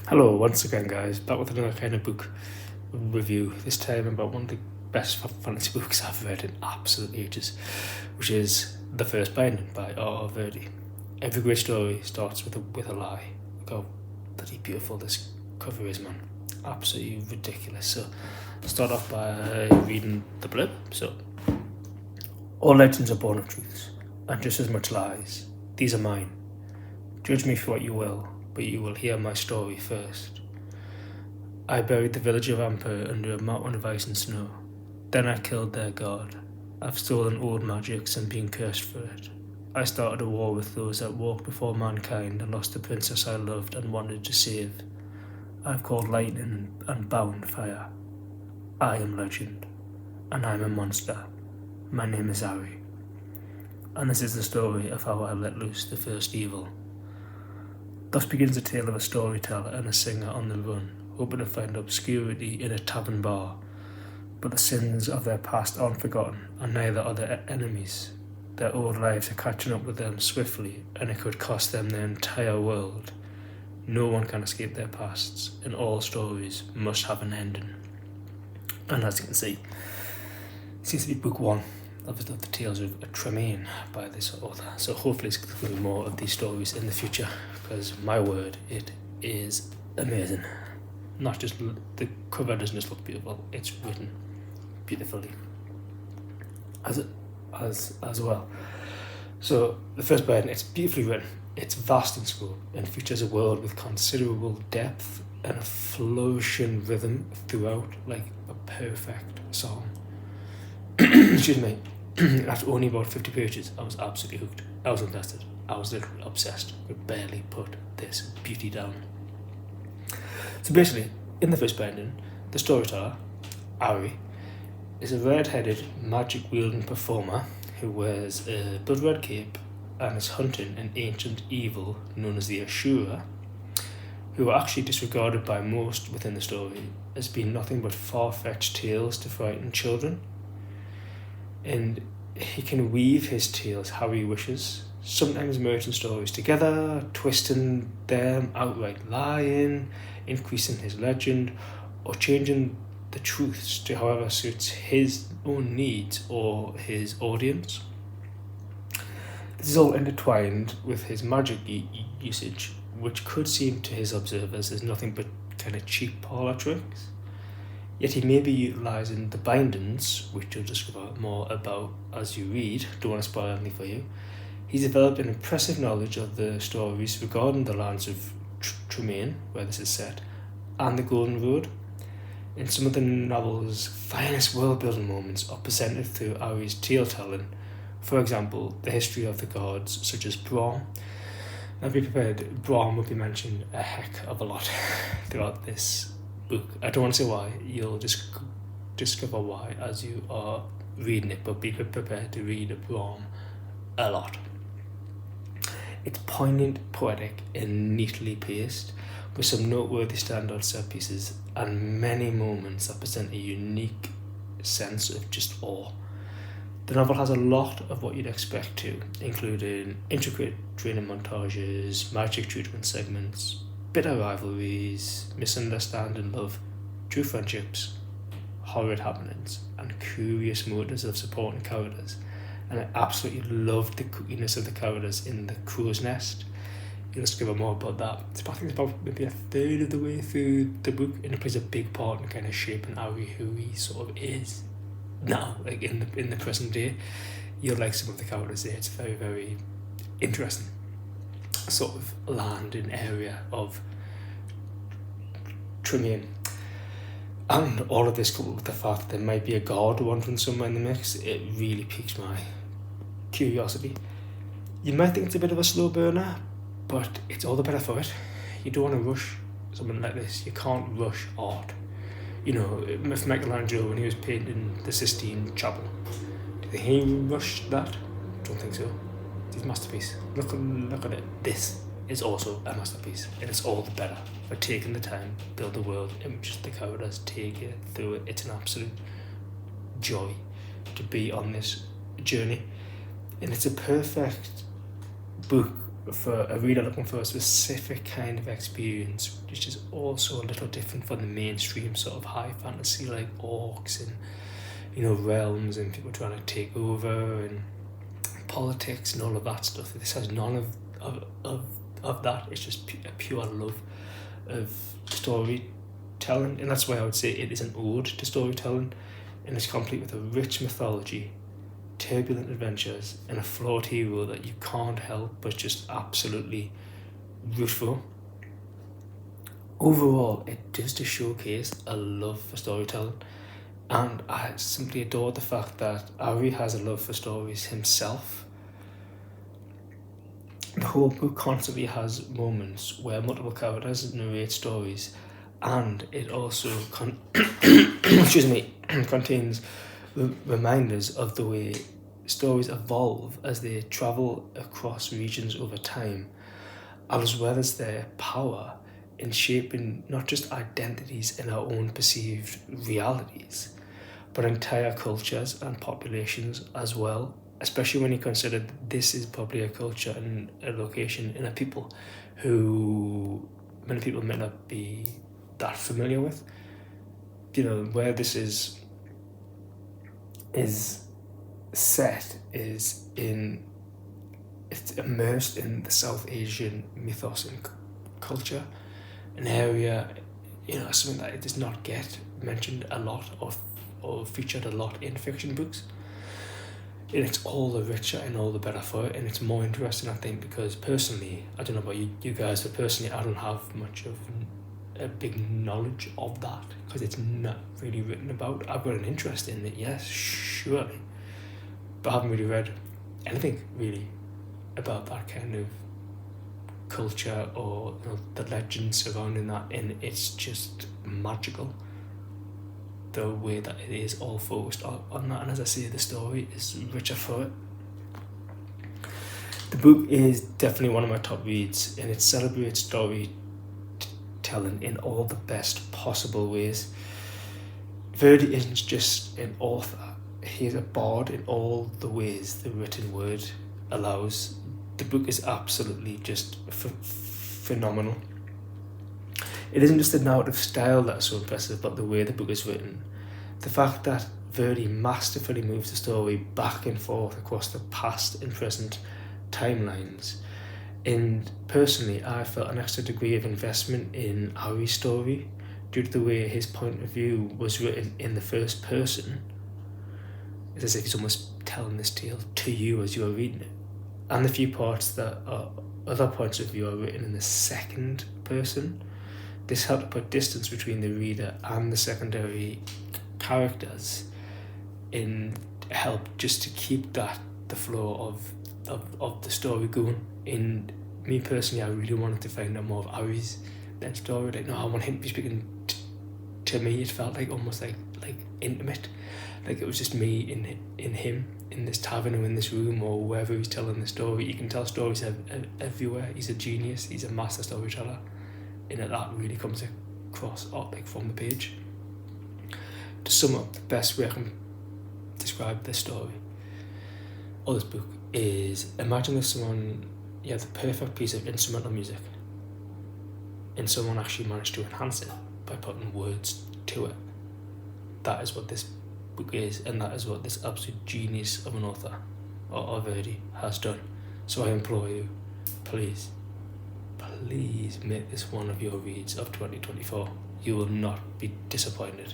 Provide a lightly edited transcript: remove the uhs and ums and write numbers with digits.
Hello, once again, guys, back with another kind of book review, this time about one of the best fantasy books I've read in absolute ages, which is The First Binding by R.R. Verdi. Every great story starts with a lie. Look how bloody beautiful this cover is, man. Absolutely ridiculous. So, I'll start off by reading the blurb. So, all legends are born of truths, and just as much lies. These are mine. Judge me for what you will, but you will hear my story first. I buried the village of Amper under a mountain of ice and snow. Then I killed their god. I've stolen old magics and been cursed for it. I started a war with those that walked before mankind and lost the princess I loved and wanted to save. I've called lightning and bound fire. I am legend, and I'm a monster. My name is Ari. And this is the story of how I let loose the first evil. Thus begins the tale of a storyteller and a singer on the run, hoping to find obscurity in a tavern bar. But the sins of their past aren't forgotten, and neither are their enemies. Their old lives are catching up with them swiftly, and it could cost them their entire world. No one can escape their pasts, and all stories must have an ending. And as you can see, it seems to be book one of the Tales of Tremaine by this author. So hopefully it's going to be more of these stories in the future, because my word, it is amazing. Not just the cover doesn't just look beautiful, it's written beautifully as well. So The First Binding, it's beautifully written, it's vast in scope, and features a world with considerable depth and a flourishing rhythm throughout, like a perfect song. Excuse me. After only about 50 pages, I was absolutely hooked. I was invested. I was literally obsessed. Could barely put this beauty down. So basically, in The First Binding, the storyteller, Ari, is a red-headed, magic-wielding performer who wears a blood-red cape and is hunting an ancient evil known as the Ashura, who are actually disregarded by most within the story as being nothing but far-fetched tales to frighten children. And he can weave his tales how he wishes, sometimes merging stories together, twisting them, outright lying, increasing his legend, or changing the truths to however suits his own needs or his audience. This is all intertwined with his magic usage, which could seem to his observers as nothing but kind of cheap parlour tricks. Yet he may be utilising the bindings, which you'll discover more about as you read. Don't want to spoil anything for you. He's developed an impressive knowledge of the stories regarding the lands of Tremaine, where this is set, and the Golden Road. And some of the novel's finest world-building moments are presented through Ari's tale-telling. For example, the history of the gods, such as Brahm. Now be prepared, Brahm will be mentioned a heck of a lot throughout this book. I don't want to say why, you'll just discover why as you are reading it, but be prepared to read Brahm a lot. It's poignant, poetic, and neatly paced, with some noteworthy standout set pieces and many moments that present a unique sense of just awe. The novel has a lot of what you'd expect to, including intricate training montages, magic treatment segments, bitter rivalries, misunderstanding love, true friendships, horrid happenings, and curious motives of supporting characters. And I absolutely loved the kookiness of the characters in the crow's nest. You'll discover more about that. I think it's about maybe a third of the way through the book, and it plays a big part in kind of shaping Ari who he sort of is now, like in the present day. You'll like some of the characters there. It's very, very interesting sort of land and area of Tremaine. And all of this coupled with the fact that there might be a god wandering somewhere in the mix, it really piques my curiosity. You might think it's a bit of a slow burner, but it's all the better for it. You don't want to rush something like this. You can't rush art. You know, if Michelangelo, when he was painting the Sistine Chapel, do you think he rushed that? Don't think so. It's a masterpiece. Look at it. This is also a masterpiece. And it's all the better for taking the time, build the world, and just the characters, take it through it. It's an absolute joy to be on this journey. And it's a perfect book for a reader looking for a specific kind of experience, which is also a little different from the mainstream sort of high fantasy like orcs and realms and people trying to take over and politics and all of that stuff. This has none of that. It's just a pure love of storytelling, and that's why I would say it is an ode to storytelling, and it's complete with a rich mythology, turbulent adventures, and a flawed hero that you can't help but just absolutely root for. Overall, it does to showcase a love for storytelling, and I simply adore the fact that Ari has a love for stories himself. The whole book constantly has moments where multiple characters narrate stories, and it also contains reminders of the way stories evolve as they travel across regions over time, as well as their power in shaping not just identities in our own perceived realities, but entire cultures and populations as well, especially when you consider this is probably a culture and a location and a people who many people may not be that familiar with. Where this is set is it's immersed in the South Asian mythos and culture, an area, something that it does not get mentioned a lot or featured a lot in fiction books. And it's all the richer and all the better for it, and it's more interesting, I think, because personally, I don't know about you guys, but personally I don't have much of a big knowledge of that because it's not really written about. I've got an interest in it, yes, surely, but I haven't really read anything really about that kind of culture or the legends surrounding that, and it's just magical the way that it is all focused on that. And as I say, the story is richer for it. The book is definitely one of my top reads, and it celebrates storytelling in all the best possible ways. Verdi isn't just an author, he is a bard in all the ways the written word allows. The book is absolutely just phenomenal. It isn't just the narrative style that's so impressive, but the way the book is written. The fact that Verdi masterfully moves the story back and forth across the past and present timelines. And personally, I felt an extra degree of investment in Ari's story due to the way his point of view was written in the first person. It's as if he's almost telling this tale to you as you're reading it. And the few parts that are other points of view are written in the second person. This helped put distance between the reader and the secondary characters, and helped just to keep the flow of the story going. And me personally, I really wanted to find out more of Ari's story. Like, no, I want him to be speaking to me. It felt like almost like intimate, like it was just me in him in this tavern or in this room or wherever he's telling the story. You can tell stories everywhere. He's a genius. He's a master storyteller. And that really comes across from the page. To sum up, the best way I can describe this story or this book is, imagine if someone, the perfect piece of instrumental music, and someone actually managed to enhance it by putting words to it. That is what this book is, and that is what this absolute genius of an author or Verdi has done. So I implore you, please make this one of your reads of 2024. You will not be disappointed.